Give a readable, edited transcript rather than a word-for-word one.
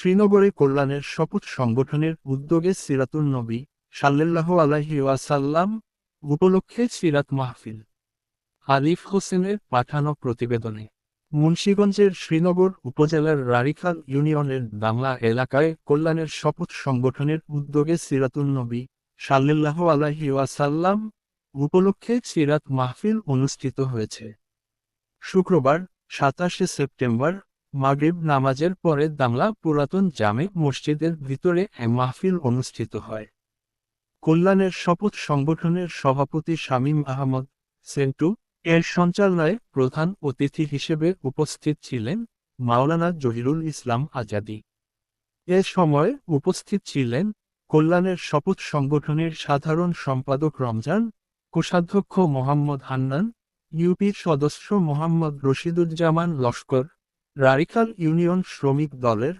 শ্রীনগরে কল্যাণের শপথ সংগঠনের উদ্যোগে সিরাতুন নবী সাল্লাল্লাহু আলাইহি ওয়াসাল্লাম উপলক্ষে সিরাত মাহফিল। আলিফ হোসেনের পাঠানো প্রতিবেদনে মুন্সিগঞ্জের শ্রীনগর উপজেলার রারিখাল ইউনিয়নের দাংলা এলাকায় কল্যাণের শপথ সংগঠনের উদ্যোগে সিরাতুন নবী সাল্লাল্লাহু আলাইহি ওয়াসাল্লাম উপলক্ষে সিরাত মাহফিল অনুষ্ঠিত হয়েছে। শুক্রবার ২৭শে সেপ্টেম্বর মাগরিব নামাজের পরে দাংলা পুরাতন জামে মসজিদের ভিতরে এ মাহফিল অনুষ্ঠিত হয়। কল্যাণের শপথ সংগঠনের সভাপতি শামীম আহমদ সেন্টু এর সঞ্চালনায় প্রধান অতিথি হিসেবে উপস্থিত ছিলেন মাওলানা জহিরুল ইসলাম আজাদী। এ সময় উপস্থিত ছিলেন কল্যাণের শপথ সংগঠনের সাধারণ সম্পাদক রমজান, কোষাধ্যক্ষ মোহাম্মদ হান্নান, ইউপির সদস্য মোহাম্মদ রশিদুজ্জামান লস্কর, রারিখাল ইউনিয়ন শ্রমিক দলের